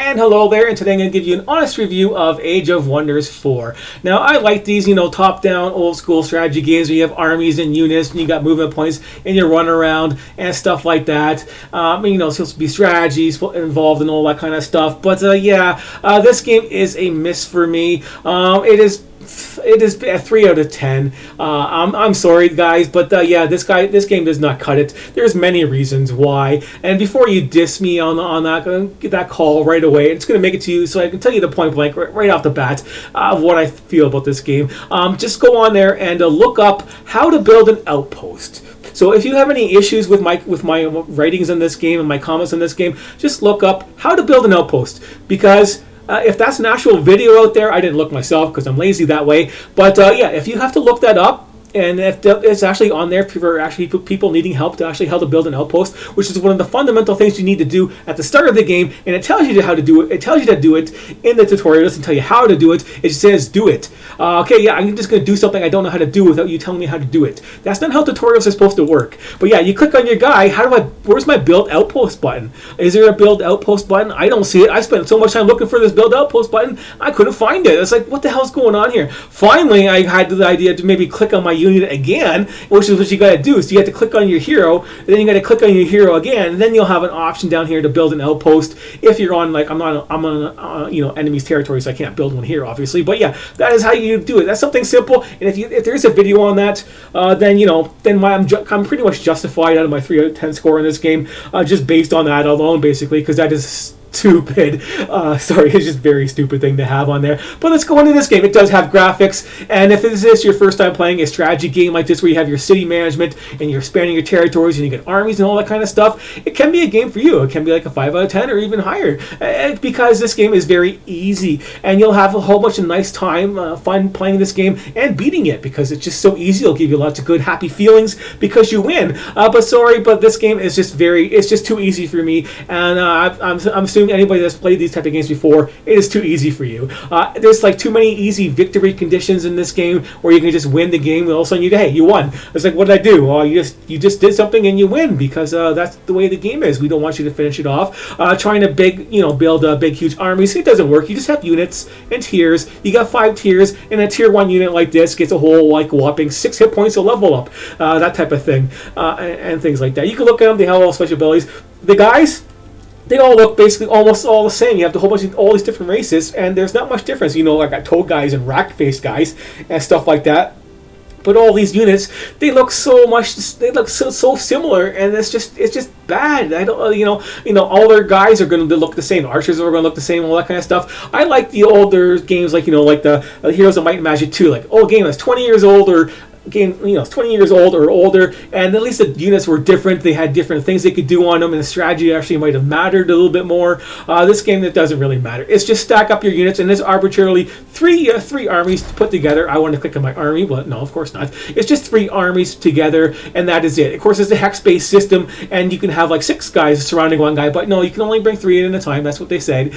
And hello there, and today I'm going to give you an honest review of Age of Wonders 4. Now, I like these, top-down, old-school strategy games where you have armies and units, and you got movement points, and you run around, and stuff like that. It's supposed to be strategies involved and all that kind of stuff. But, this game is a miss for me. It is a 3 out of 10. I'm sorry, guys, but this game does not cut it. There's many reasons why. And before you diss me on that, get that call right away. It's going to make it to you, so I can tell you the point blank right off the bat of what I feel about this game. Just go on there and look up how to build an outpost. So if you have any issues with my writings in this game and my comments in this game, just look up how to build an outpost, because if that's an actual video out there, I didn't look myself because I'm lazy that way. But if you have to look that up, and if it's actually on there for actually people needing help to actually how to build an outpost, which is one of the fundamental things you need to do at the start of the game, and it tells you how to do it. It tells you to do it in the tutorial. It doesn't tell you how to do it. It just says do it. I'm just going to do something I don't know how to do without you telling me how to do it. That's not how tutorials are supposed to work. But yeah, you click on your guy. Where's my build outpost button? Is there a build outpost button? I don't see it. I spent so much time looking for this build outpost button, I couldn't find it. It's like, what the hell's going on here? Finally, I had the idea to maybe click on my unit again, which is what you got to do. So you have to click on your hero, and then you got to click on your hero again, and then you'll have an option down here to build an outpost. If you're on, I'm on enemy's territory, so I can't build one here, obviously. But yeah, that is how you do it. That's something simple. And if there's a video on that, then I'm pretty much justified out of my 3 out of 10 score in this game, just based on that alone, basically, because that is stupid. It's just a very stupid thing to have on there. But let's go into this game. It does have graphics, and if this is your first time playing a strategy game like this where you have your city management and you're expanding your territories and you get armies and all that kind of stuff, it can be a game for you. It can be like a 5 out of 10 or even higher, because this game is very easy, and you'll have a whole bunch of nice time, fun playing this game and beating it, because it's just so easy. It'll give you lots of good happy feelings because you win. But this game is it's just too easy for me, and I'm assuming anybody that's played these type of games before, it is too easy for you. There's like too many easy victory conditions in this game where you can just win the game, and all of a sudden you won. It's like, what did I do? Well, you just did something and you win, because that's the way the game is. We don't want you to finish it off trying to build big huge armies. It doesn't work. You just have units and tiers. You got 5 tiers, and a tier 1 unit like this gets a whole whopping 6 hit points to level up, that type of thing, and things like that. You can look at them. They have all special abilities. The guys, they all look basically almost all the same. You have the whole bunch of all these different races, and there's not much difference. I got toad guys and rack-faced guys and stuff like that. But all these units, they look so similar, and it's just bad. I don't, all their guys are going to look the same. Archers are going to look the same, all that kind of stuff. I like the older games, like the Heroes of Might and Magic 2, like old game that's 20 years old or it's 20 years old or older, and at least the units were different. They had different things they could do on them, and the strategy actually might have mattered a little bit more. This game, that doesn't really matter. It's just stack up your units, and there's arbitrarily three armies put together. I want to click on my army, but no, of course not. It's just 3 armies together, and that is it. Of course, it's a hex-based system, and you can have like 6 guys surrounding one guy, but no, you can only bring 3 in at a time. That's what they said.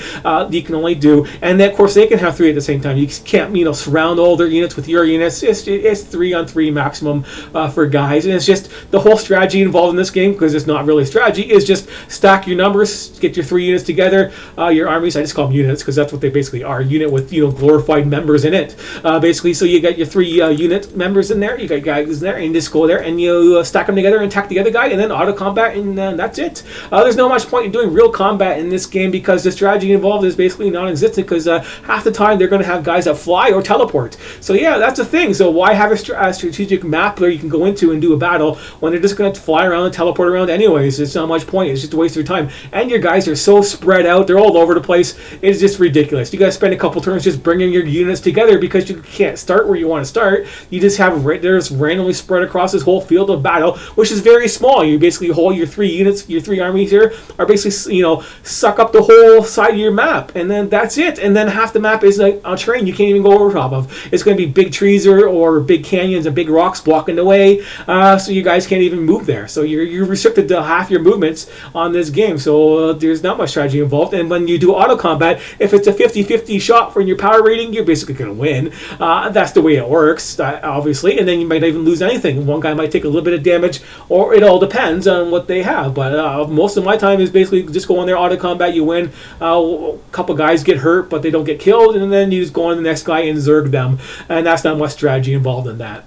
You can only do, and then of course they can have 3 at the same time. You can't, surround all their units with your units. It's 3 on 3 maximum for guys, and it's just the whole strategy involved in this game, because it's not really strategy, is just stack your numbers, get your 3 units together, your armies. I just call them units because that's what they basically are, unit with glorified members in it, basically. So you got your 3 unit members in there, you got guys in there, and you just go there and you stack them together and attack the other guy, and then auto combat, and that's it. There's not much point in doing real combat in this game, because the strategy involved is basically non-existent, because half the time they're going to have guys that fly or teleport. So yeah, that's the thing. So why have a strategic map where you can go into and do a battle when they're just going to fly around and teleport around anyways? It's not much point. It's just a waste of your time, and your guys are so spread out. They're all over the place. It's just ridiculous. You got to spend a couple turns just bringing your units together, because you can't start where you want to start. You just have they're just randomly spread across this whole field of battle, which is very small. You basically hold your 3 units, your 3 armies here are basically suck up the whole side of your map, and then that's it. And then half the map is like a terrain you can't even go over top of. It's going to be big trees or big canyons and big rocks blocking the way, so you guys can't even move there. So you're restricted to half your movements on this game. So there's not much strategy involved. And when you do auto combat, if it's a 50-50 shot for your power rating, you're basically going to win. That's the way it works, obviously. And then you might not even lose anything. One guy might take a little bit of damage, or it all depends on what they have. But most of my time is basically just go on there, auto combat, you win. A couple guys get hurt, but they don't get killed, and then you just go on the next guy and zerg them. And that's not much strategy involved in that.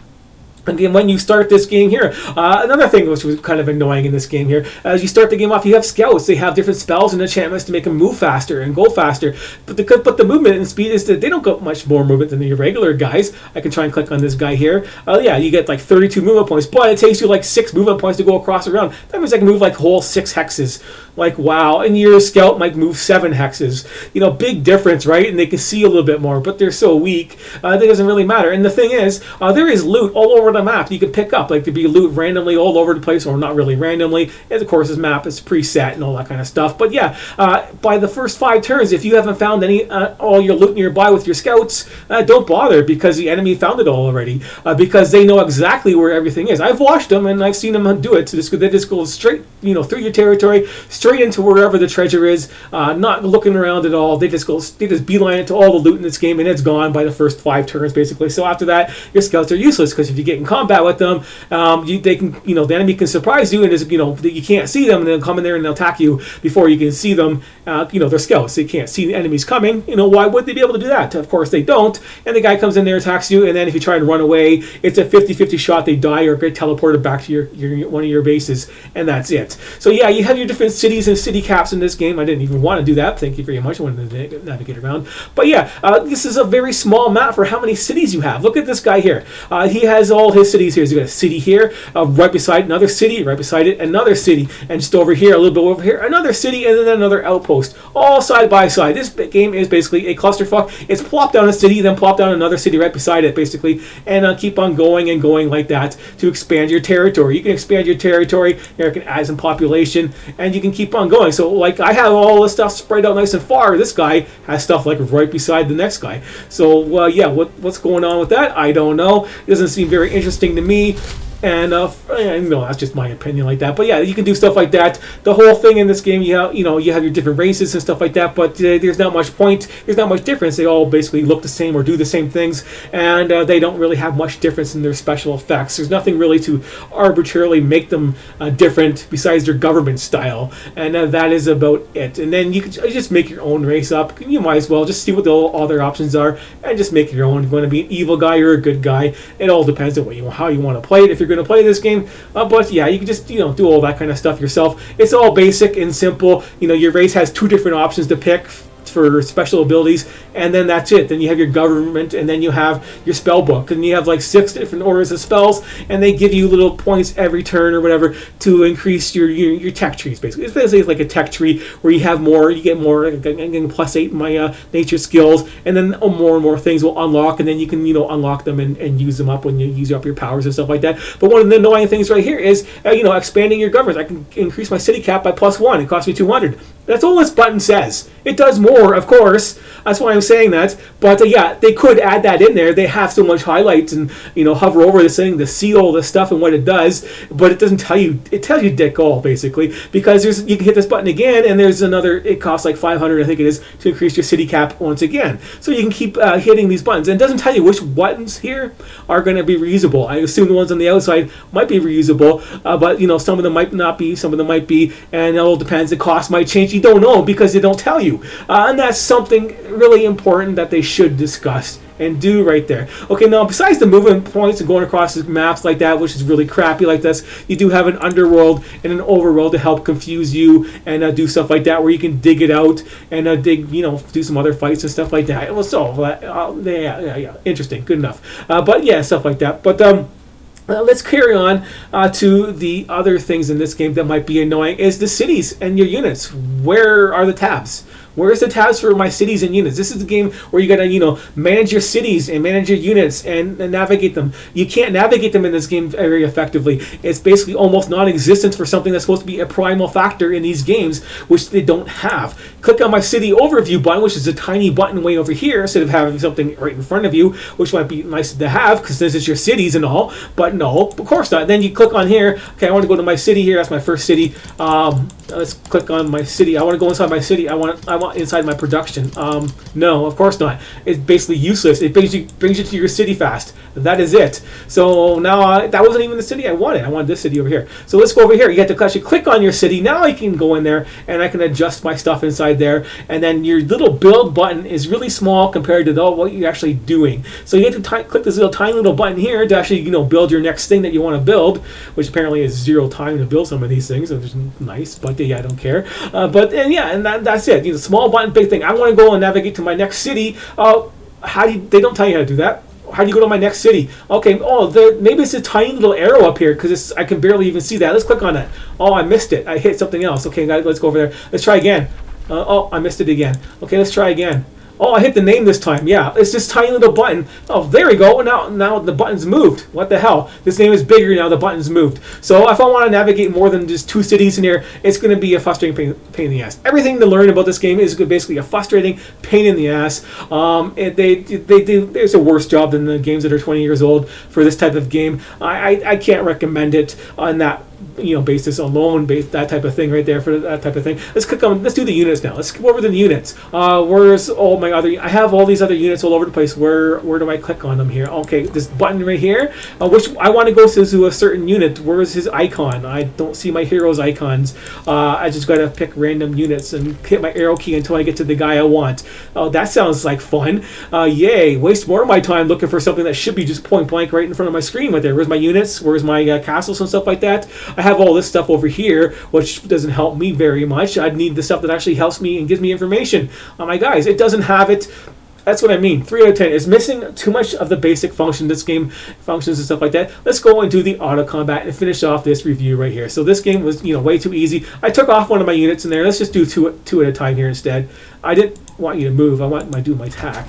Again, when you start this game here, another thing which was kind of annoying in this game here, as you start the game off, you have scouts. They have different spells and enchantments to make them move faster and go faster. But the movement and speed is that they don't got much more movement than your regular guys. I can try and click on this guy here. Yeah, you get like 32 movement points, but it takes you like 6 movement points to go across a round. That means I can move like whole 6 hexes. Like, wow. And your scout might move 7 hexes. You know, big difference, right? And they can see a little bit more, but they're so weak. That doesn't really matter. And the thing is, there is loot all over the map you can pick up. Like, there'd be loot randomly all over the place, or not really randomly. And of course, this map is preset and all that kind of stuff. But yeah, by the first 5 turns, if you haven't found all your loot nearby with your scouts, don't bother, because the enemy found it all already. Because they know exactly where everything is. I've watched them and I've seen them do it. So they just go straight, through your territory, straight into wherever the treasure is, not looking around at all. They just beeline it to all the loot in this game, and it's gone by the first 5 turns, basically. So after that, your scouts are useless, because if you get in combat with them, the enemy can surprise you, and you can't see them, and they'll come in there and they'll attack you before you can see them. They're scouts; they can't see the enemies coming. Why would they be able to do that? Of course, they don't. And the guy comes in there, attacks you, and then if you try and run away, it's a 50-50 shot. They die or get teleported back to your one of your bases, and that's it. So yeah, you have your different cities and city caps in this game. I didn't even want to do that. Thank you very much. I wanted to navigate around. But yeah, this is a very small map for how many cities you have. Look at this guy here. He has all his cities here. He's got a city here, right beside another city, right beside it another city, and just over here, a little bit over here, another city, and then another outpost, all side by side. This game is basically a clusterfuck. It's plop down a city, then plop down another city right beside it, basically, and keep on going and going like that to expand your territory. You can expand your territory, you can add some population, and you can keep on going. So like, I have all this stuff spread out nice and far. This guy has stuff like right beside the next guy. So yeah, what's going on with that? I don't know. It doesn't seem very interesting to me. And that's just my opinion like that. But yeah, you can do stuff like that. The whole thing in this game, you have your different races and stuff like that. But there's not much point. There's not much difference. They all basically look the same or do the same things, and they don't really have much difference in their special effects. There's nothing really to arbitrarily make them different besides their government style, and that is about it. And then you can just make your own race up. You might as well just see what the other options are and just make your own. If you want to be an evil guy or a good guy, it all depends on how you want to play it. If you're going to play this game, but yeah, you can just do all that kind of stuff yourself. It's all basic and simple. Your race has 2 different options to pick for special abilities, and then that's it. Then you have your government, and then you have your spell book, and you have like 6 different orders of spells, and they give you little points every turn or whatever to increase your tech trees. Basically, it's basically like a tech tree where you have more, you get more. I'm getting +8 in my nature skills, and then more and more things will unlock, and then you can unlock them and use them up when you use up your powers and stuff like that. But one of the annoying things right here is expanding your government. I can increase my city cap by +1. It costs me 200. That's all this button says. It does more, of course. That's why I'm saying that. But yeah, they could add that in there. They have so much highlights and hover over this thing to see all this stuff and what it does. But it doesn't tell you. It tells you dick all, basically, because you can hit this button again, and there's another. It costs like 500, I think it is, to increase your city cap once again. So you can keep hitting these buttons, and it doesn't tell you which buttons here are going to be reusable. I assume the ones on the outside might be reusable, but some of them might not be. Some of them might be, and it all depends. The cost might change. You don't know because they don't tell you, and that's something really important that they should discuss and do right there. Okay, now besides the movement points and going across the maps like that, which is really crappy like this, you do have an underworld and an overworld to help confuse you and do stuff like that, where you can dig it out and do some other fights and stuff like that. Well, so yeah, interesting, good enough. But yeah, stuff like that. But let's carry on to the other things in this game that might be annoying. Is the cities and your units. Where are the tabs? Where's the tabs for my cities and units? This is the game where you gotta, manage your cities and manage your units and navigate them. You can't navigate them in this game very effectively. It's basically almost non-existent for something that's supposed to be a primal factor in these games, which they don't have. Click on my city overview button, which is a tiny button way over here, instead of having something right in front of you, which might be nice to have because this is your cities and all. But no, of course not. Then you click on here. Okay, I want to go to my city here. That's my first city. Let's click on my city. I want to go inside my city. I want inside my production. No, of course not. It's basically useless. It brings you to your city fast. That is it. So now that wasn't even the city I wanted. I wanted this city over here. So let's go over here. You have to actually click on your city. Now I can go in there and I can adjust my stuff inside there. And then your little build button is really small compared to what you're actually doing. So you have to click this tiny little button here to actually build your next thing that you want to build, which apparently is 0 time to build some of these things, which is nice. But yeah, I don't care. That's it. Small button, big thing. I want to go and navigate to my next city. They don't tell you how to do that. How do you go to my next city? Okay, maybe it's a tiny little arrow up here because I can barely even see that. Let's click on that. Oh, I missed it. I hit something else. Okay, guys, let's go over there. Let's try again. I missed it again. Okay, let's try again. Oh, I hit the name this time. Yeah, it's this tiny little button. Oh, there we go. Now the button's moved. What the hell? This name is bigger now. The button's moved. So if I want to navigate more than just 2 cities in here, it's going to be a frustrating pain in the ass. Everything to learn about this game is basically a frustrating pain in the ass. There's a worse job than the games that are 20 years old for this type of game. I can't recommend it on that basis alone, that type of thing right there for that type of thing. Let's do the units now. Let's go over the units. Where's all my I have all these other units all over the place. Where do I click on them here? Okay, this button right here, which I want to go to a certain unit. Where's his icon? I don't see my heroes icons. I just gotta pick random units and hit my arrow key until I get to the guy I want. Oh, that sounds like fun. Yay, waste more of my time looking for something that should be just point blank right in front of my screen right there. Where's my units? Where's my castles and stuff like that? I have all this stuff over here, which doesn't help me very much. I need the stuff that actually helps me and gives me information. My guys, it doesn't have it. That's what I mean. 3 out of 10 is missing too much of the basic function. This game functions and stuff like that. Let's go and do the auto combat and finish off this review right here. So this game was, way too easy. I took off one of my units in there. Let's just do two at a time here instead. I didn't want you to move. I want to do my attack.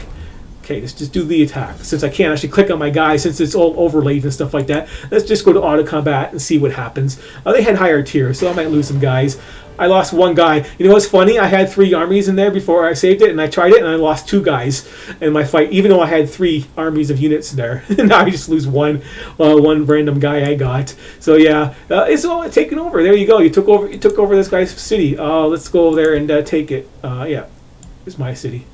Okay, let's just do the attack. Since I can't actually click on my guy, since it's all overlaid and stuff like that, let's just go to auto combat and see what happens. They had higher tiers, so I might lose some guys. I lost 1 guy. You know what's funny? I had 3 armies in there before I saved it, and I tried it, and I lost 2 guys in my fight, even though I had 3 armies of units there. Now I just lose one random guy I got. So yeah, it's all taken over. There you go. You took over this guy's city. Let's go over there and take it. Yeah, it's my city.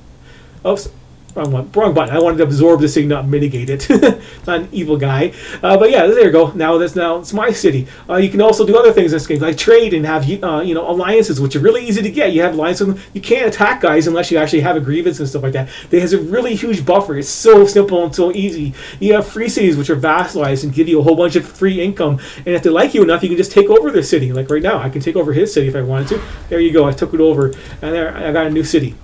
Oops. Wrong button. I wanted to absorb this thing, not mitigate it. Not an evil guy. But yeah, there you go. Now it's my city. You can also do other things in this game, like trade and have alliances, which are really easy to get. You have alliances. You can't attack guys unless you actually have a grievance and stuff like that. It has a really huge buffer. It's so simple and so easy. You have free cities, which are vassalized and give you a whole bunch of free income. And if they like you enough, you can just take over their city. Like right now, I can take over his city if I wanted to. There you go. I took it over, and there I got a new city.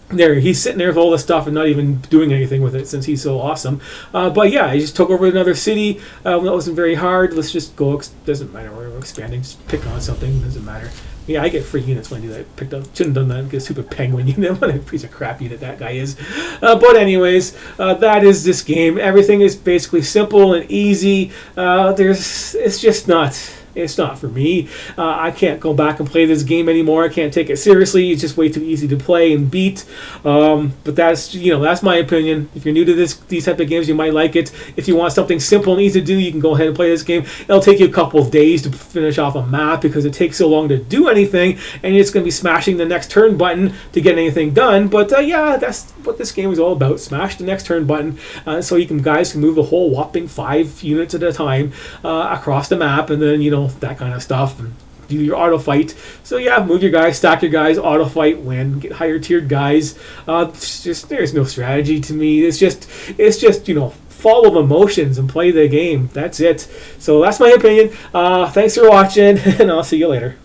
There, he's sitting there with all this stuff and not even doing anything with it since he's so awesome. But yeah, he just took over another city. That wasn't very hard. Let's just go. Doesn't matter where we're expanding. Just pick on something. Doesn't matter. Yeah, I get free units when I do that. Shouldn't have done that. Get a stupid penguin unit. What a piece of crap unit that guy is. But anyways, that is this game. Everything is basically simple and easy. It's just not. It's not for me. I can't go back and play this game anymore. I can't take it seriously. It's just way too easy to play and beat. But that's my opinion. If you're new to these type of games, you might like it. If you want something simple and easy to do, you can go ahead and play this game. It'll take you a couple of days to finish off a map because it takes so long to do anything, and it's going to be smashing the next turn button to get anything done. But yeah, that's what this game is all about. Smash the next turn button so guys can move a whole whopping 5 units at a time across the map, and then that kind of stuff, and do your auto fight. So yeah, move your guys, stack your guys, auto fight, win, get higher tiered guys. There's no strategy to me. It's just follow emotions and play the game. That's it. So that's my opinion. Thanks for watching, and I'll see you later.